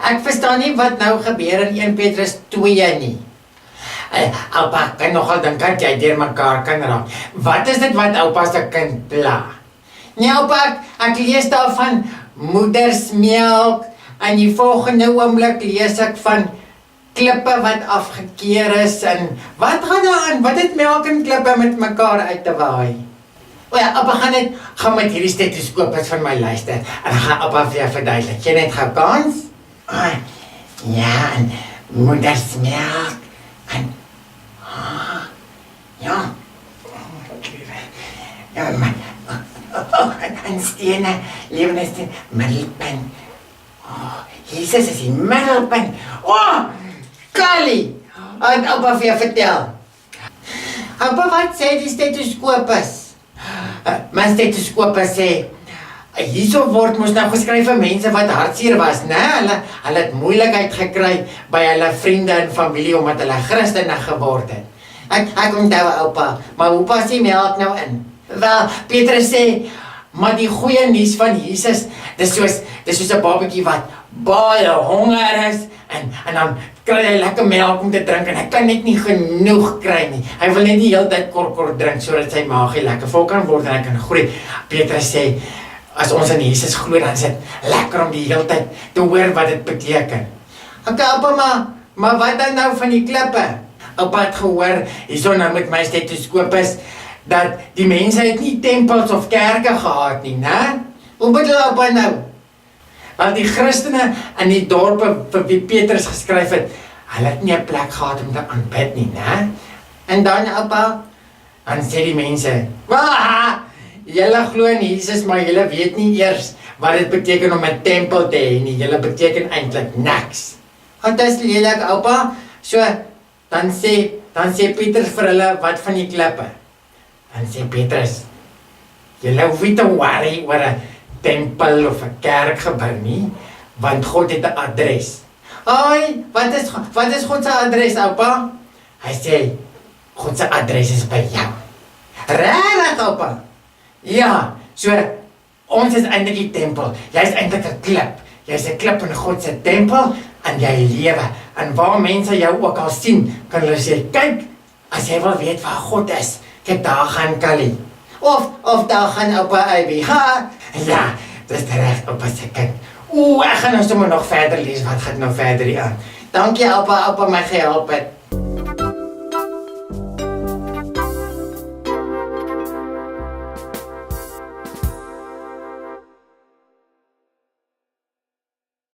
Ek verstaan nie wat nou gebeur in 1 Petrus 2 nie. Oupa, ek kan nogal dink dat jy deur mekaar kan raak. Wat is dit wat oupa se kind pla? Nee, oupa, ek lees daar van moedersmelk, en die volgende oomblik lees ek van klippe wat afgekeer is, en wat gaan daar aan? Wat het melk en klippe met mekaar uit te waai? O ja, oupa, gaan met hierdie stetoskoop van my luister, en gaan oupa vir jou verduidelik. Jy net gou kans? Ja, en moedersmelk, en ja, en stene, lewende stene, middelpunt. Jesus is die middelpunt. Kali, het oupa vir jou vertel. Oupa, wat sê die stetoskopus? My stetoskopus sê, hierso word mos nou geskryf vir mense wat hartseer was, né? Hulle het moeilikheid gekry by hulle vriende en familie omdat hulle Christene geword het. Ek onthou oupa, maar hoe pas die melk nou in? Wel, Petrus sê, maar die goeie nuus van Jesus, dis soos 'n babatjie wat baie honger is, en dan kry hy lekker melk om te drink, en hy kan net nie genoeg kry nie. Hy wil net die hele tyd kort drink, sodat sy maagie lekker vol kan word, en hy kan groei. Petrus sê, as ons in Jesus glo, dan is dit lekker om die hele tyd te hoor wat dit beteken. Ok, oupa, maar wat dan nou van die klippe? Oupa het gehoor, hierso nou met my stetoskopus, dat die mense het nie tempels of kerke gehad nie, né? Hoe bedoel oupa nou? Want die Christene in die dorpe vir wie Petrus geskryf het, hulle het nie 'n plek gehad om te aanbid nie, né? En dan oupa, dan sê die mense, julle glo in Jesus, maar julle weet nie eers wat dit beteken om 'n tempel te hê nie. Julle beteken eintlik niks. Want dit is lelik, oupa. So, dan sê Petrus vir hulle, wat van die klippe? Dan sê Petrus, julle hoef nie te worry oor 'n tempel of 'n kerk gebou nie, want God het 'n adres. Wat is God se adres, oupa? Hy sê, God se adres is by jou. Regtig, oupa? Ja, so, ons is eintlik die tempel. Jy is eintlik 'n klip. Jy is 'n klip in God se tempel, en jy lewe. En waar mense jou ook al sien, kan hulle sê, kyk, as jy wil weet waar God is, kyk, daar gaan Kali. Of daar gaan oupa Ivy. Ja, dis reg, oupa se kind. Ek gaan nou sommer nog verder lees, wat gaan nou verder hier aan. Dankie oupa my gehelp het.